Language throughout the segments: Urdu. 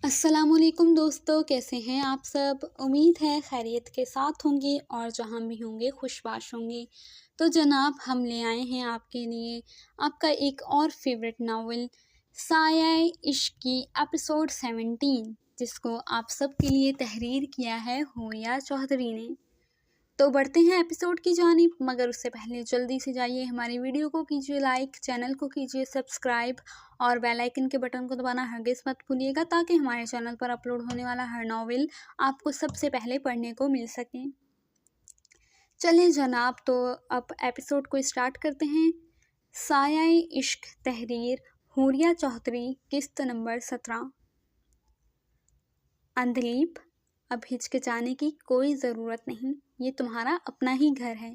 السلام علیکم دوستو، کیسے ہیں آپ سب؟ امید ہے خیریت کے ساتھ ہوں گے اور جہاں بھی ہوں گے خوش باش ہوں گے۔ تو جناب، ہم لے آئے ہیں آپ کے لیے آپ کا ایک اور فیوریٹ ناول سایہ عشق کی ایپیسوڈ 17، جس کو آپ سب کے لیے تحریر کیا ہے حوریہ چوہدری نے۔ تو بڑھتے ہیں ایپیسوڈ کی جانب، مگر اس سے پہلے جلدی سے جائیے ہماری ویڈیو کو کیجیے لائک، چینل کو کیجیے سبسکرائب اور بیل آئیکن کے بٹن کو دبانا ہرگز مت بھولیے گا، تاکہ ہمارے چینل پر اپلوڈ ہونے والا ہر ناول آپ کو سب سے پہلے پڑھنے کو مل سکے۔ چلیں جناب، تو اب ایپیسوڈ کو اسٹارٹ کرتے ہیں۔ سایہ عشق، تحریر حوریہ چوہدری، قسط نمبر 17۔ اندلیب، اب ہچکچانے کی کوئی ضرورت نہیں، یہ تمہارا اپنا ہی گھر ہے۔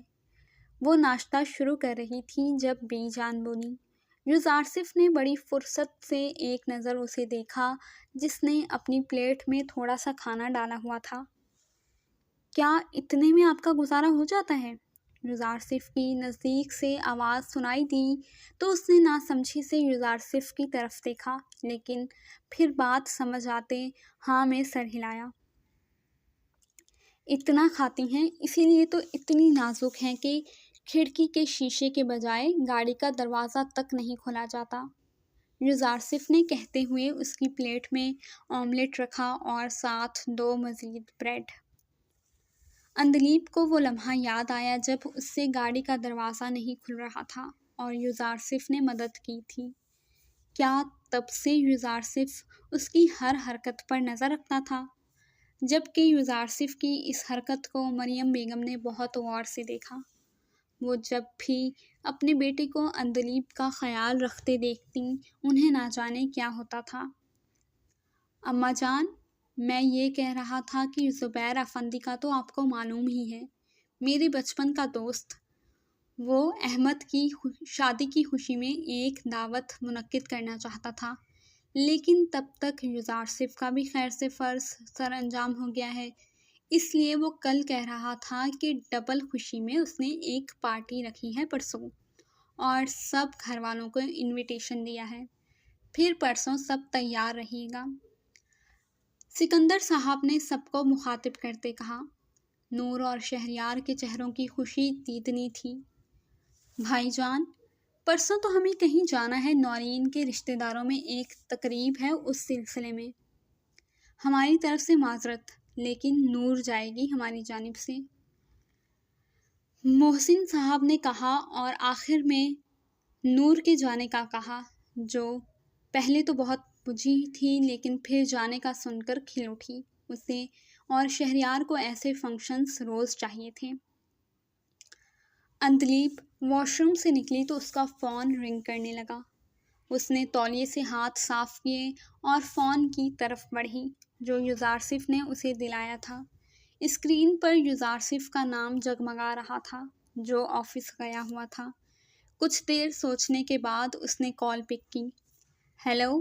وہ ناشتہ شروع کر رہی تھی جب بی جان بولی۔ یوزارسف نے بڑی فرصت سے ایک نظر اسے دیکھا، جس نے اپنی پلیٹ میں تھوڑا سا کھانا ڈالا ہوا تھا۔ کیا اتنے میں آپ کا گزارا ہو جاتا ہے؟ یوزارسف کی نزدیک سے آواز سنائی دی تو اس نے ناسمجھی سے یوزارسف کی طرف دیکھا، لیکن پھر بات سمجھ آتے ہاں میں سر ہلایا۔ اتنا کھاتی ہیں، اسی لیے تو اتنی نازک ہیں کہ کھڑکی کے شیشے کے بجائے گاڑی کا دروازہ تک نہیں کھولا جاتا، یوزارسف نے کہتے ہوئے اس کی پلیٹ میں آملیٹ رکھا اور ساتھ 2 مزید بریڈ۔ اندلیب کو وہ لمحہ یاد آیا جب اس سے گاڑی کا دروازہ نہیں کھل رہا تھا اور یوزارسف نے مدد کی تھی۔ کیا تب سے یوزارسف اس کی ہر حرکت پر نظر رکھتا تھا؟ جبکہ یوزارسف کی اس حرکت کو مریم بیگم نے بہت غور سے دیکھا۔ وہ جب بھی اپنے بیٹے کو اندلیب کا خیال رکھتے دیکھتی، انہیں نہ جانے کیا ہوتا تھا۔ اماں جان، میں یہ کہہ رہا تھا کہ زبیر افندی کا تو آپ کو معلوم ہی ہے، میرے بچپن کا دوست۔ وہ احمد کی شادی کی خوشی میں ایک دعوت منعقد کرنا چاہتا تھا، لیکن تب تک یوزارسف کا بھی خیر سے فرض سر انجام ہو گیا ہے، اس لیے وہ کل کہہ رہا تھا کہ ڈبل خوشی میں اس نے ایک پارٹی رکھی ہے پرسوں، اور سب گھر والوں کو انویٹیشن دیا ہے، پھر پرسوں سب تیار رہیے گا۔ سکندر صاحب نے سب کو مخاطب کرتے کہا۔ نور اور شہریار کے چہروں کی خوشی تیتنی تھی۔ بھائی جان، پرسوں تو ہمیں کہیں جانا ہے، نورین کے رشتہ داروں میں ایک تقریب ہے، اس سلسلے میں ہماری طرف سے معذرت، لیکن نور جائے گی ہماری جانب سے، محسن صاحب نے کہا، اور آخر میں نور کے جانے کا کہا، جو پہلے تو بہت بجھی تھی لیکن پھر جانے کا سن کر کھل اٹھی۔ اسے اور شہریار کو ایسے فنکشنز روز چاہیے تھے۔ اندلیب واش روم سے نکلی تو اس کا فون رنگ کرنے لگا۔ اس نے تولیے سے ہاتھ صاف کیے اور فون کی طرف بڑھی جو یوزارسف نے اسے دلایا تھا۔ اسکرین پر یوزارسف کا نام جگمگا رہا تھا، جو آفس گیا ہوا تھا۔ کچھ دیر سوچنے کے بعد اس نے کال پک کی۔ ہیلو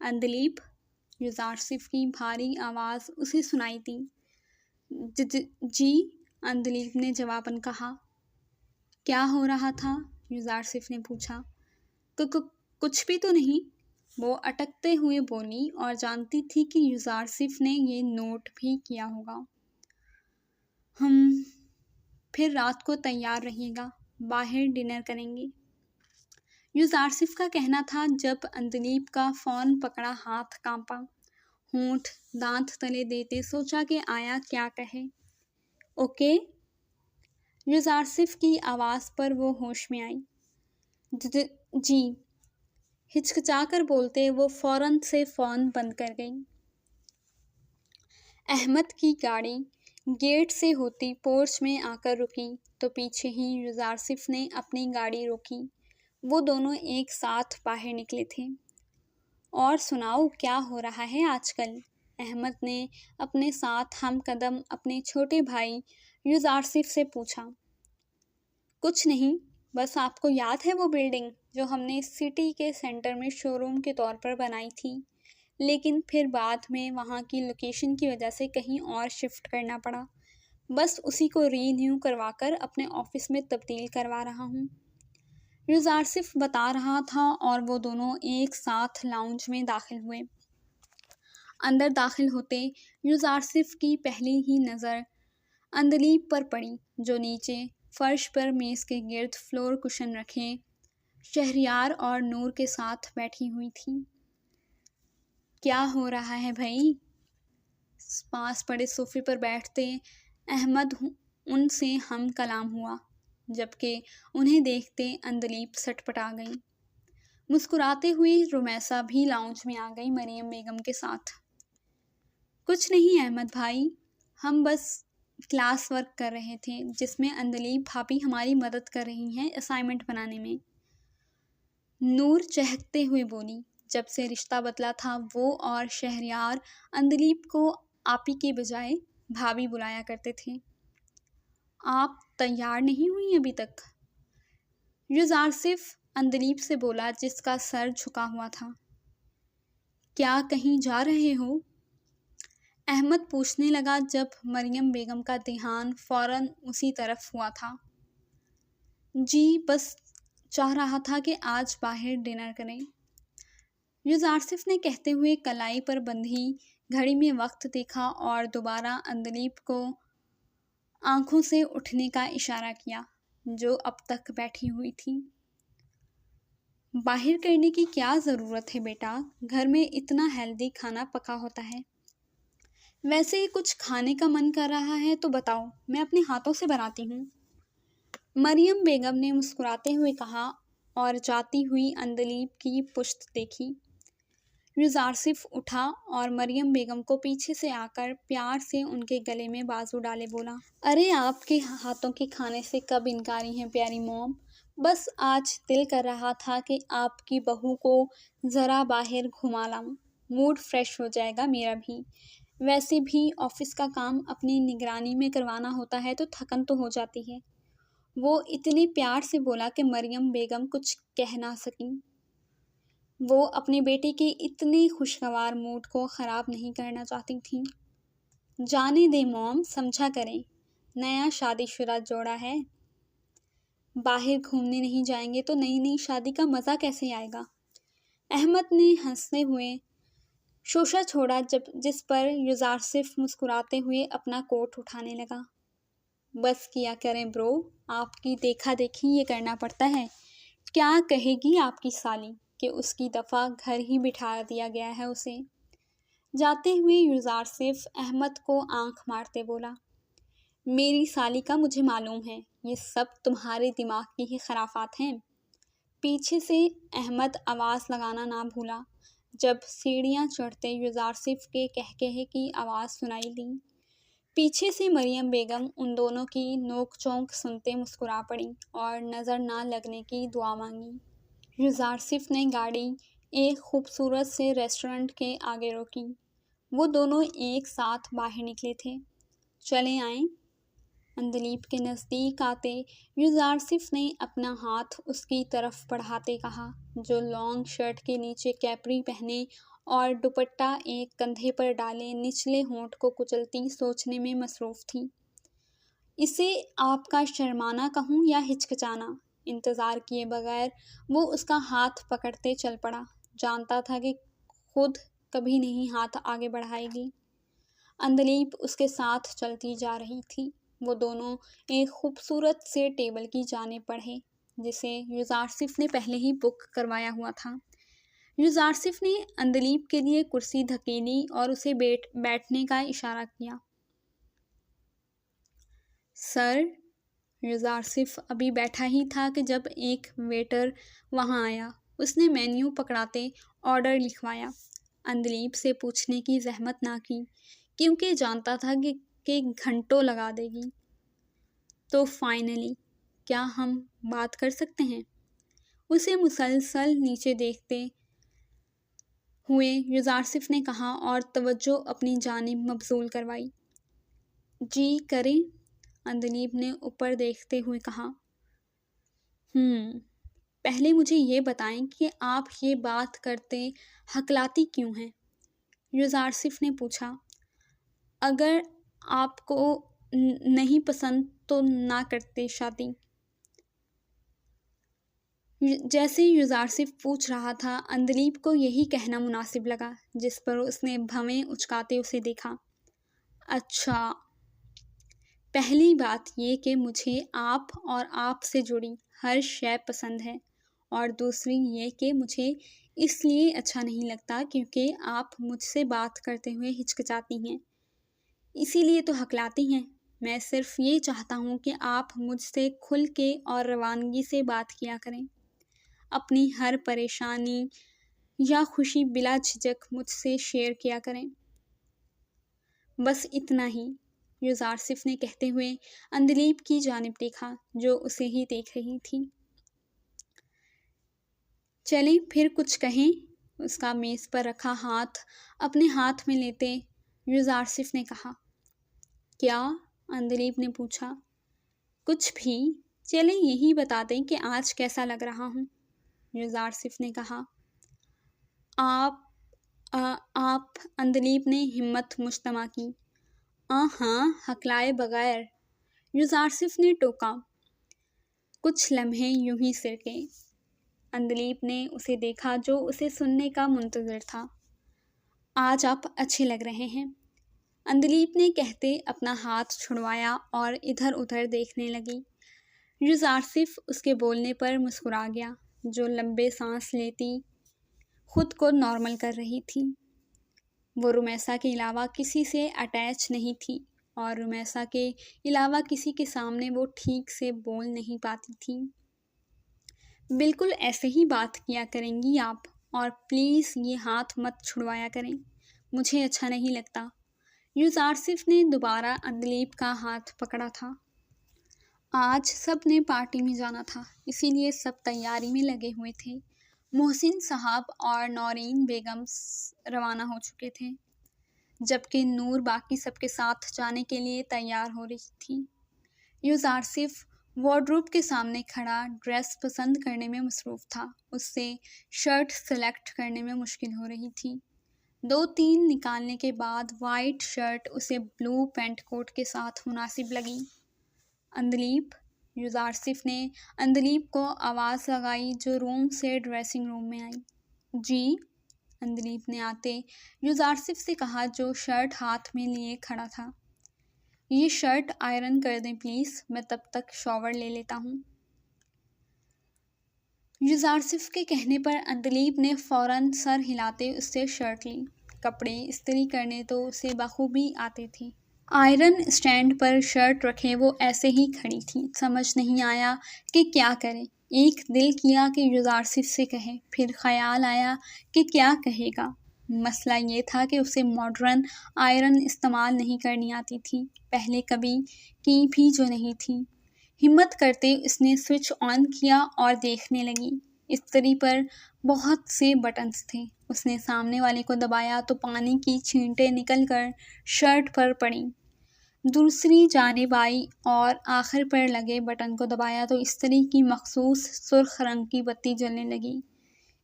اندلیب، یوزارسف کی بھاری آواز اسے سنائی دی۔ جی، اندلیب نے جواباً کہا۔ کیا ہو رہا تھا؟ یوزارسف نے پوچھا۔ کچھ بھی تو نہیں، وہ اٹکتے ہوئے بولی، اور جانتی تھی کہ یوزارسف نے یہ نوٹ بھی کیا ہوگا۔ پھر رات کو تیار رہیے گا، باہر ڈنر کریں گے، یوزارسف کا کہنا تھا جب اندلیب کا فون پکڑا ہاتھ کانپا۔ ہونٹ دانت تلے دیتے سوچا کہ آیا کیا کہے۔ اوکے، یوزارسف کی آواز پر وہ ہوش میں آئی۔ جی، ہچکچا کر بولتے وہ فوراً سے فون بند کر گئی۔ احمد کی گاڑی گیٹ سے ہوتی پورچ میں آ کر رکی تو پیچھے ہی یوزارسف نے اپنی گاڑی روکی۔ وہ دونوں ایک ساتھ باہر نکلے تھے۔ اور سناؤ، کیا ہو رہا ہے آج کل؟ احمد نے اپنے ساتھ ہم قدم اپنے چھوٹے بھائی یوزارسف سے پوچھا۔ کچھ نہیں، بس آپ کو یاد ہے وہ بلڈنگ جو ہم نے سٹی کے سینٹر میں شو روم کے طور پر بنائی تھی، لیکن پھر بعد میں وہاں کی لوکیشن کی وجہ سے کہیں اور شفٹ کرنا پڑا، بس اسی کو ری نیو کروا کر اپنے آفس میں تبدیل کروا رہا ہوں، یوزارسف بتا رہا تھا، اور وہ دونوں ایک ساتھ لاؤنج میں داخل ہوئے۔ اندر داخل ہوتے یوزارسف کی پہلی ہی نظر اندلیب پر پڑی، جو نیچے فرش پر میز کے گرد فلور کشن رکھے شہریار اور نور کے ساتھ بیٹھی ہوئی تھی۔ کیا ہو رہا ہے بھائی؟ پاس پڑے صوفے پر بیٹھتے احمد ان سے ہم کلام ہوا، جبکہ انہیں دیکھتے اندلیب سٹ پٹا گئی۔ مسکراتے ہوئی رمیسا بھی لاؤنج میں آ گئی مریم بیگم کے ساتھ۔ کچھ نہیں احمد بھائی، ہم بس کلاس ورک کر رہے تھے جس میں اندلیب بھابھی ہماری مدد کر رہی ہیں اسائنمنٹ بنانے میں، نور چہکتے ہوئے بولی۔ جب سے رشتہ بدلا تھا وہ اور شہریار اندلیب کو آپی کے بجائے بھابھی بلایا کرتے تھے۔ آپ تیار نہیں ہوئی ابھی تک؟ یوزارسف اندلیب سے بولا جس کا سر جھکا ہوا تھا۔ کیا کہیں جا رہے ہو؟ احمد پوچھنے لگا جب مریم بیگم کا دھیان فوراً اسی طرف ہوا تھا۔ جی بس چاہ رہا تھا کہ آج باہر ڈنر کریں، یوزارسف نے کہتے ہوئے کلائی پر بندھی گھڑی میں وقت دیکھا اور دوبارہ اندلیب کو آنکھوں سے اٹھنے کا اشارہ کیا، جو اب تک بیٹھی ہوئی تھی۔ باہر کرنے کی کیا ضرورت ہے بیٹا، گھر میں اتنا ہیلدی کھانا پکا ہوتا ہے۔ ویسے ہی کچھ کھانے کا من کر رہا ہے تو بتاؤ، میں اپنے ہاتھوں سے بناتی ہوں، مریم بیگم نے مسکراتے ہوئے کہا اور جاتی ہوئی اندلیب کی پشت دیکھی۔ یوزارسف اٹھا اور مریم بیگم کو پیچھے سے آ کر پیار سے ان کے گلے میں بازو ڈالے بولا، ارے آپ کے ہاتھوں کے کھانے سے کب انکاری ہیں پیاری موم، بس آج دل کر رہا تھا کہ آپ کی بہو کو ذرا باہر گھما لاؤں، موڈ فریش ہو جائے گا میرا بھی۔ ویسے بھی آفس کا کام اپنی نگرانی میں کروانا ہوتا ہے تو تھکن تو ہو جاتی ہے۔ وہ اتنے پیار سے بولا کہ مریم بیگم کچھ کہہ نہ سکیں۔ وہ اپنے بیٹے کے اتنے خوشگوار موڈ کو خراب نہیں کرنا چاہتی تھیں۔ جانے دے موم، سمجھا کریں، نیا شادی شدہ جوڑا ہے، باہر گھومنے نہیں جائیں گے تو نئی نئی شادی کا مزہ کیسے آئے گا؟ احمد نے ہنستے ہوئے شوشہ چھوڑا جس پر یوزارسف مسکراتے ہوئے اپنا کوٹ اٹھانے لگا۔ بس کیا کریں برو، آپ کی دیکھا دیکھی یہ کرنا پڑتا ہے۔ کیا کہے گی آپ کی سالی کہ اس کی دفعہ گھر ہی بٹھا دیا گیا ہے اسے؟ جاتے ہوئے یوزارسف احمد کو آنکھ مارتے بولا، میری سالی کا مجھے معلوم ہے، یہ سب تمہارے دماغ کی ہی خرافات ہیں۔ پیچھے سے احمد آواز لگانا نہ بھولا جب سیڑھیاں چڑھتے یوزارسف کے کہکہے کی آواز سنائی دی۔ پیچھے سے مریم بیگم ان دونوں کی نوک چونک سنتے مسکرا پڑی اور نظر نہ لگنے کی دعا مانگی۔ یوزارسف نے گاڑی ایک خوبصورت سے ریسٹورنٹ کے آگے روکی۔ وہ دونوں ایک ساتھ باہر نکلے تھے۔ چلے آئیں؟ اندلیب کے نزدیک آتے یوزارسف نے اپنا ہاتھ اس کی طرف بڑھاتے کہا، جو لانگ شرٹ کے نیچے کیپری پہنے اور دوپٹہ ایک کندھے پر ڈالے نچلے ہونٹ کو کچلتی سوچنے میں مصروف تھی۔ اسے آپ کا شرمانا کہوں یا ہچکچانا؟ انتظار کیے بغیر وہ اس کا ہاتھ پکڑتے چل پڑا، جانتا تھا کہ خود کبھی نہیں ہاتھ آگے بڑھائے گی۔ اندلیب اس کے ساتھ چلتی جا رہی تھی۔ وہ دونوں ایک خوبصورت سے ٹیبل کی جانب بڑھے جسے یوزارسف نے پہلے ہی بک کروایا ہوا تھا۔ یوزارسف نے اندلیب کے لیے کرسی دھکیلی اور اسے بیٹھنے کا اشارہ کیا۔ سر، یوزارسف ابھی بیٹھا ہی تھا کہ جب ایک ویٹر وہاں آیا۔ اس نے مینیو پکڑاتے آرڈر لکھوایا۔ اندلیب سے پوچھنے کی زحمت نہ کی کیونکہ جانتا تھا کہ گھنٹوں لگا دے گی۔ تو فائنلی کیا ہم بات کر سکتے ہیں؟ اسے مسلسل نیچے دیکھتے ہوئے یوزارسف نے کہا اور توجہ اپنی جانب مبذول کروائی۔ جی کریں، اندلیب نے اوپر دیکھتے ہوئے کہا۔ پہلے مجھے یہ بتائیں کہ آپ یہ بات کرتے ہکلاتی کیوں ہیں؟ یوزارسف نے پوچھا۔ اگر آپ کو نہیں پسند تو نہ کرتے شادی، جیسے یوزارسف پوچھ رہا تھا، اندلیب کو یہی کہنا مناسب لگا، جس پر اس نے بھویں اچکاتے اسے دیکھا۔ اچھا، پہلی بات یہ کہ مجھے آپ اور آپ سے جڑی ہر شے پسند ہے، اور دوسری یہ کہ مجھے اس لیے اچھا نہیں لگتا کیونکہ آپ مجھ سے بات کرتے ہوئے ہچکچاتی ہیں، اسی لیے تو ہکلاتی ہیں۔ میں صرف یہ چاہتا ہوں کہ آپ مجھ سے کھل کے اور روانگی سے بات کیا کریں، اپنی ہر پریشانی یا خوشی بلا جھجک مجھ سے شیئر کیا کریں۔ بس اتنا ہی، یوزارسف نے کہتے ہوئے اندلیب کی جانب دیکھا جو اسے ہی دیکھ رہی تھی۔ چلیں پھر کچھ کہیں، اس کا میز پر رکھا ہاتھ اپنے ہاتھ میں لیتے یوزارسف نے کہا۔ کیا؟ اندلیب نے پوچھا۔ کچھ بھی، چلیں یہی بتا دیں کہ آج کیسا لگ رہا ہوں، یوزارسف نے کہا۔ آپ اندلیب نے ہمت مجتمع کی۔ ہاں، ہکلائے بغیر، یوزارسف نے ٹوکا۔ کچھ لمحے یوں ہی سرکے۔ اندلیب نے اسے دیکھا جو اسے سننے کا منتظر تھا۔ آج آپ اچھے لگ رہے ہیں، اندلیب نے کہتے اپنا ہاتھ چھڑوایا اور ادھر ادھر دیکھنے لگی۔ یوزارسف اس کے بولنے پر مسکرا گیا، جو لمبے سانس لیتی خود کو نارمل کر رہی تھی۔ وہ رمیسا کے علاوہ کسی سے اٹیچ نہیں تھی، اور رمیسا کے علاوہ کسی کے سامنے وہ ٹھیک سے بول نہیں پاتی تھی۔ بالکل ایسے ہی بات کیا کریں گی آپ، اور پلیز یہ ہاتھ مت چھڑوایا کریں، مجھے اچھا نہیں لگتا۔ یوزارسف نے دوبارہ اندلیب کا ہاتھ پکڑا تھا۔ آج سب نے پارٹی میں جانا تھا، اسی لیے سب تیاری میں لگے ہوئے تھے۔ محسن صاحب اور نورین بیگم روانہ ہو چکے تھے، جبکہ نور باقی سب کے ساتھ جانے کے لیے تیار ہو رہی تھی۔ یوزارسف وارڈروب کے سامنے کھڑا ڈریس پسند کرنے میں مصروف تھا، اس سے شرٹ سلیکٹ کرنے میں مشکل ہو رہی تھی۔ 2-3 نکالنے کے بعد وائٹ شرٹ اسے بلو پینٹ کوٹ کے ساتھ مناسب لگی۔ اندلیب، یوزارسف نے اندلیب کو آواز لگائی جو روم سے ڈریسنگ روم میں آئی۔ جی، اندلیب نے آتے یوزارسف سے کہا جو شرٹ ہاتھ میں لیے کھڑا تھا۔ یہ شرٹ آئرن کر دیں پلیز، میں تب تک شاور لے لیتا ہوں۔ یوزارسف کے کہنے پر اندلیب نے فوراً سر ہلاتے اس سے شرٹ لی۔ کپڑے استری کرنے تو اسے بخوبی آتے تھے۔ آئرن اسٹینڈ پر شرٹ رکھے وہ ایسے ہی کھڑی تھی، سمجھ نہیں آیا کہ کیا کرے۔ ایک دل کیا کہ یوزارسف سے کہے، پھر خیال آیا کہ کیا کہے گا۔ مسئلہ یہ تھا کہ اسے ماڈرن آئرن استعمال نہیں کرنی آتی تھی، پہلے کبھی کی بھی جو نہیں تھی۔ ہمت کرتے اس نے سوئچ آن کیا اور دیکھنے لگی۔ استری پر بہت سے بٹنز تھے، اس نے سامنے والے کو دبایا تو پانی کی چھینٹیں نکل کر شرٹ پر پڑیں۔ دوسری جانب آئی اور آخر پر لگے بٹن کو دبایا تو استری کی مخصوص سرخ رنگ کی بتی جلنے لگی۔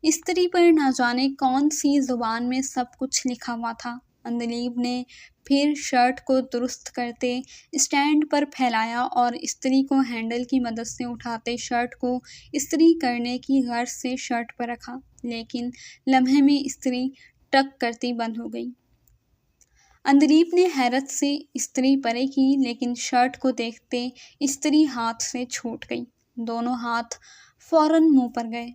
استری پر نہ جانے کون سی زبان میں سب کچھ لکھا ہوا تھا۔ اندلیب نے پھر شرٹ کو درست کرتے اسٹینڈ پر پھیلایا اور استری کو ہینڈل کی مدد سے اٹھاتے شرٹ کو استری کرنے کی غرض سے شرٹ پر رکھا، لیکن لمحے میں استری ٹک کرتی بند ہو گئی۔ اندلیب نے حیرت سے استری پرے کی، لیکن شرٹ کو دیکھتے استری ہاتھ سے چھوٹ گئی۔ دونوں ہاتھ فوراً منہ پر گئے۔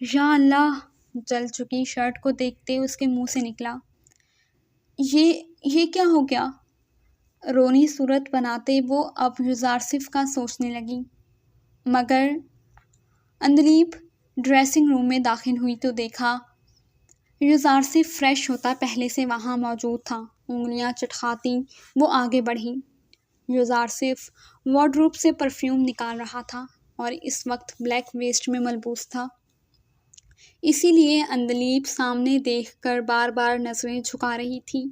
یا اللہ! جل چکی شرٹ کو دیکھتے اس کے منہ سے نکلا، یہ کیا ہو گیا؟ رونی صورت بناتے وہ اب یوزارسف کا سوچنے لگی۔ مگر اندلیب ڈریسنگ روم میں داخل ہوئی تو دیکھا یوزارسف فریش ہوتا پہلے سے وہاں موجود تھا۔ انگلیاں چٹخاتی وہ آگے بڑھی۔ یوزارسف وارڈروب سے پرفیوم نکال رہا تھا اور اس وقت بلیک ویسٹ میں ملبوس تھا، اسی لیے اندلیب سامنے دیکھ کر بار بار نظریں جھکا رہی تھی۔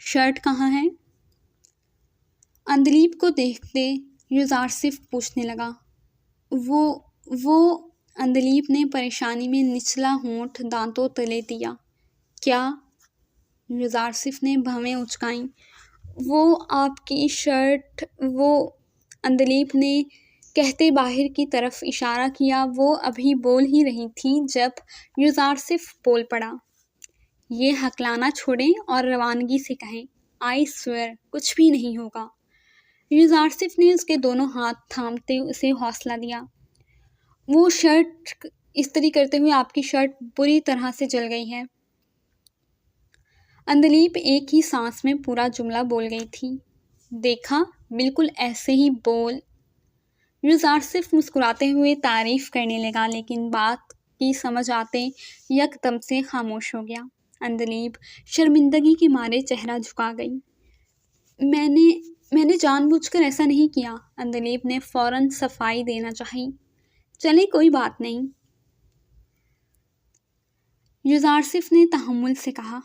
شرٹ کہاں ہے؟ اندلیب کو دیکھتے یوزارسف پوچھنے لگا۔ وہ اندلیب نے پریشانی میں نچلا ہونٹ دانتوں تلے دیا۔ کیا؟ یوزارسف نے بھویں اچکائیں۔ وہ آپ کی شرٹ، وہ اندلیب نے کہتے باہر کی طرف اشارہ کیا۔ وہ ابھی بول ہی رہی تھی جب یوزارسف بول پڑا، یہ ہکلانا چھوڑیں اور روانگی سے کہیں، آئی سوئر کچھ بھی نہیں ہوگا۔ یوزارسف نے اس کے دونوں ہاتھ تھامتے اسے حوصلہ دیا۔ وہ شرٹ استری کرتے ہوئے، آپ کی شرٹ بری طرح سے جل گئی ہے۔ اندلیب ایک ہی سانس میں پورا جملہ بول گئی تھی۔ دیکھا، بالکل ایسے ہی بول۔ یوزارسف مسکراتے ہوئے تعریف کرنے لگا، لیکن بات کی سمجھ آتے یکدم سے خاموش ہو گیا۔ اندلیب شرمندگی کے مارے چہرہ جھکا گئی۔ میں نے جان بوجھ کر ایسا نہیں کیا۔ اندلیب نے فوراً صفائی دینا چاہی۔ چلے کوئی بات نہیں، یوزارسف نے تحمل سے کہا۔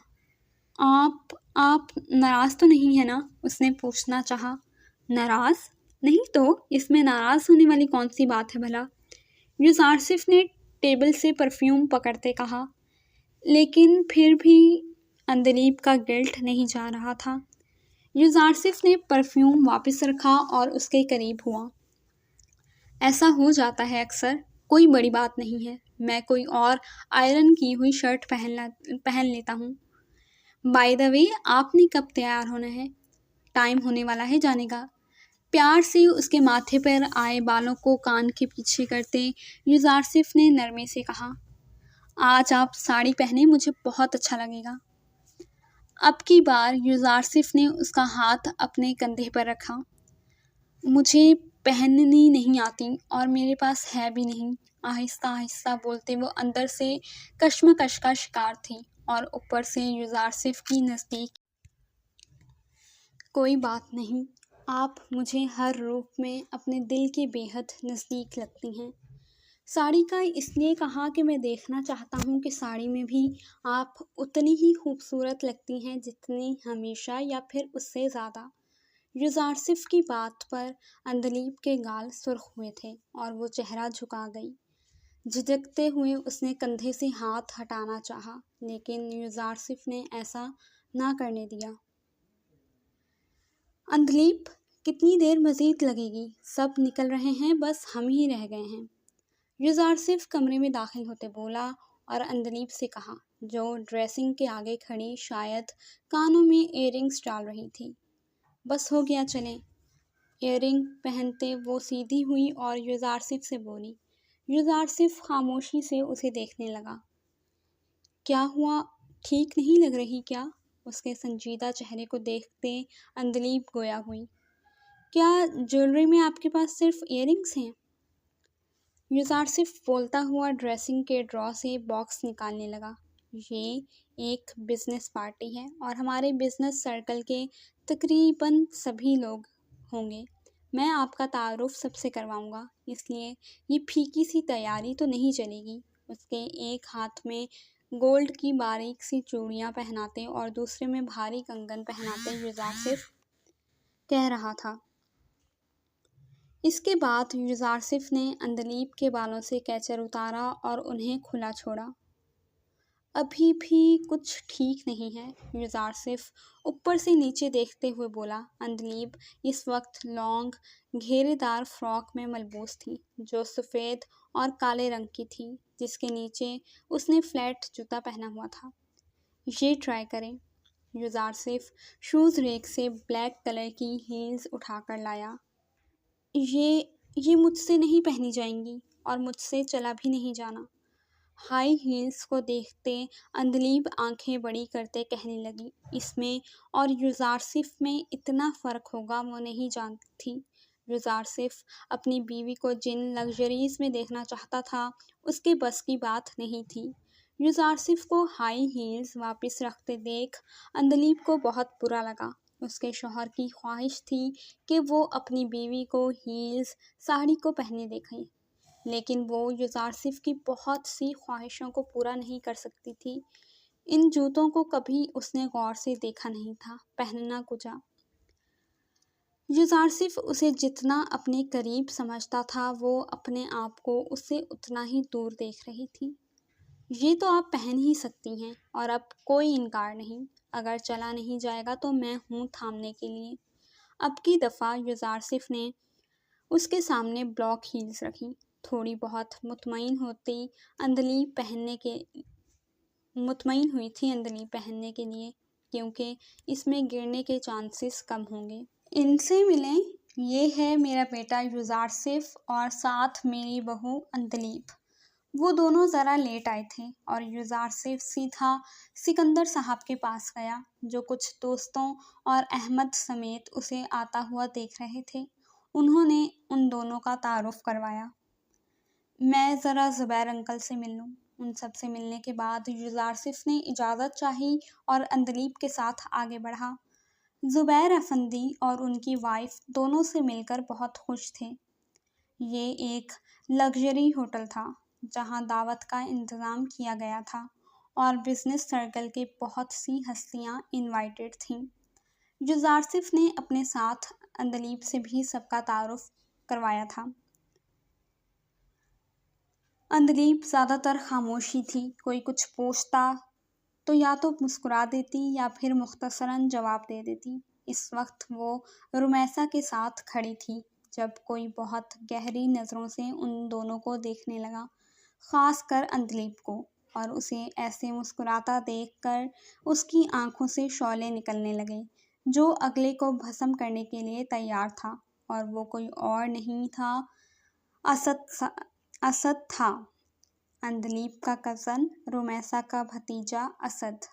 آپ ناراض تو نہیں ہے نا؟ اس نے پوچھنا چاہا۔ ناراض؟ نہیں تو اس میں ناراض ہونے والی کون سی بات ہے بھلا؟ یوزارسف نے ٹیبل سے پرفیوم پکڑتے کہا۔ لیکن پھر بھی اندلیب کا گلٹ نہیں جا رہا تھا۔ یوزارسف نے پرفیوم واپس رکھا اور اس کے قریب ہوا۔ ایسا ہو جاتا ہے اکثر، کوئی بڑی بات نہیں ہے، میں کوئی اور آئرن کی ہوئی شرٹ پہن لیتا ہوں۔ بائی دا وے، آپ نے کب تیار ہونا ہے؟ ٹائم ہونے والا ہے جانے کا۔ پیار سے اس کے ماتھے پر آئے بالوں کو کان کے پیچھے کرتے یوزارسف نے نرمی سے کہا، آج آپ ساڑی پہنے، مجھے بہت اچھا لگے گا۔ اب کی بار یوزارسف نے اس کا ہاتھ اپنے کندھے پر رکھا۔ مجھے پہننی نہیں آتی اور میرے پاس ہے بھی نہیں۔ آہستہ آہستہ بولتے وہ اندر سے کشمکش کا شکار تھی اور اوپر سے یوزارسف کی نزدیک۔ کوئی بات نہیں، آپ مجھے ہر روپ میں اپنے دل کے بے حد نزدیک لگتی ہیں۔ ساڑی کا اس لیے کہا کہ میں دیکھنا چاہتا ہوں کہ ساڑی میں بھی آپ اتنی ہی خوبصورت لگتی ہیں جتنی ہمیشہ، یا پھر اس سے زیادہ۔ یوزارسف کی بات پر اندلیب کے گال سرخ ہوئے تھے اور وہ چہرہ جھکا گئی۔ جھجکتے ہوئے اس نے کندھے سے ہاتھ ہٹانا چاہا، لیکن یوزارسف نے ایسا نہ کرنے دیا۔ اندلیب، کتنی دیر مزید لگے گی؟ سب نکل رہے ہیں، بس ہم ہی رہ گئے ہیں۔ یوزارسف کمرے میں داخل ہوتے بولا اور اندلیب سے کہا، جو ڈریسنگ کے آگے کھڑی شاید کانوں میں ایئر رنگز ڈال رہی تھی، بس ہو گیا، چلیں۔ ایئر رنگ پہنتے وہ سیدھی ہوئی اور یوزارسف سے بولی۔ یوزارسف خاموشی سے اسے دیکھنے لگا۔ کیا ہوا، ٹھیک نہیں لگ رہی کیا؟ اس کے سنجیدہ چہرے کو دیکھتے اندلیب گویا ہوئی۔ کیا جیولری میں آپ کے پاس صرف ایئر رنگز ہیں؟ یوزارسف بولتا ہوا ڈریسنگ کے ڈرا سے باکس نکالنے لگا۔ یہ ایک بزنس پارٹی ہے اور ہمارے بزنس سرکل کے تقریباً سبھی لوگ ہوں گے۔ میں آپ کا تعارف سب سے کرواؤں گا، اس لیے یہ پھیکی سی تیاری تو نہیں چلے گی۔ اس کے ایک ہاتھ میں گولڈ کی باریک سی چوڑیاں پہناتے اور دوسرے میں بھاری کنگن پہناتے یوزارسف کہہ رہا تھا۔ اس کے بعد یوزارسف نے اندلیب کے بالوں سے کیچر اتارا اور انہیں کھلا چھوڑا۔ ابھی بھی کچھ ٹھیک نہیں ہے، یوزارسف اوپر سے نیچے دیکھتے ہوئے بولا۔ اندلیب اس وقت لانگ گھیرے دار فراک میں ملبوس تھی، جو سفید اور کالے رنگ کی تھی، جس کے نیچے اس نے فلیٹ جوتا پہنا ہوا تھا۔ یہ ٹرائی کریں۔ یوزارسف شوز ریک سے بلیک کلر کی ہیلز اٹھا کر لایا۔ یہ مجھ سے نہیں پہنی جائیں گی اور مجھ سے چلا بھی نہیں جانا۔ ہائی ہیلز کو دیکھتے اندلیب آنکھیں بڑی کرتے کہنے لگی، اس میں اور یوزارسف میں اتنا فرق ہوگا وہ نہیں جانتی تھی۔ یوزارسف اپنی بیوی کو جن لگژریز میں دیکھنا چاہتا تھا، اس کے بس کی بات نہیں تھی۔ یوزارسف کو ہائی ہیلز واپس رکھتے دیکھ اندلیب کو بہت برا لگا۔ اس کے شوہر کی خواہش تھی کہ وہ اپنی بیوی کو ہیلز ساڑی کو پہنے دیکھے، لیکن وہ یوزارسف کی بہت سی خواہشوں کو پورا نہیں کر سکتی تھی۔ ان جوتوں کو کبھی اس نے غور سے دیکھا نہیں تھا، پہننا کجا۔ یوزارسف اسے جتنا اپنے قریب سمجھتا تھا، وہ اپنے آپ کو اس سے اتنا ہی دور دیکھ رہی تھی۔ یہ تو آپ پہن ہی سکتی ہیں اور اب کوئی انکار نہیں۔ اگر چلا نہیں جائے گا تو میں ہوں تھامنے کے لیے۔ اب کی دفعہ یوزارسف نے اس کے سامنے بلاک ہیلز رکھی۔ تھوڑی بہت مطمئن ہوئی تھی اندلیب پہننے کے لیے، کیونکہ اس میں گرنے کے چانسز کم ہوں گے۔ ان سے ملیں، یہ ہے میرا بیٹا یوزارسف اور ساتھ میری بہو اندلیب۔ وہ دونوں ذرا لیٹ آئے تھے اور یوزارسف سیدھا سکندر صاحب کے پاس گیا، جو کچھ دوستوں اور احمد سمیت اسے آتا ہوا دیکھ رہے تھے۔ انہوں نے ان دونوں کا تعارف کروایا۔ میں ذرا زبیر انکل سے مل لوں۔ ان سب سے ملنے کے بعد یوزارسف نے اجازت چاہی اور اندلیب کے ساتھ آگے بڑھا۔ زبیر افندی اور ان کی وائف دونوں سے مل کر بہت خوش تھے۔ یہ ایک لگژری ہوٹل تھا جہاں دعوت کا انتظام کیا گیا تھا اور بزنس سرکل کے بہت سی ہستیاں انوائٹڈ تھیں۔ یوزارسف نے اپنے ساتھ اندلیب سے بھی سب کا تعارف کروایا تھا۔ اندلیب زیادہ تر خاموشی تھی۔ کوئی کچھ پوچھتا تو یا تو مسکرا دیتی یا پھر مختصراً جواب دے دیتی۔ اس وقت وہ رمیسا کے ساتھ کھڑی تھی جب کوئی بہت گہری نظروں سے ان دونوں کو دیکھنے لگا، خاص کر اندلیب کو، اور اسے ایسے مسکراتا دیکھ کر اس کی آنکھوں سے شعلے نکلنے لگے جو اگلے کو بھسم کرنے کے لیے تیار تھا، اور وہ کوئی اور نہیں تھا، اسد تھا، اندلیب کا کزن، رمیسا کا بھتیجا اسد۔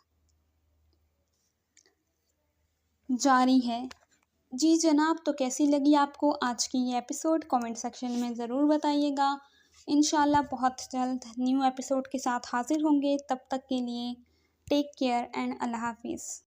جاری ہے۔ جی جناب، تو کیسی لگی آپ کو آج کی یہ ایپیسوڈ؟ کامنٹ سیکشن میں ضرور بتائیے گا۔ انشاءاللہ بہت جلد نیو ایپیسوڈ کے ساتھ حاضر ہوں گے۔ تب تک کے لیے ٹیک کیئر اینڈ اللہ حافظ۔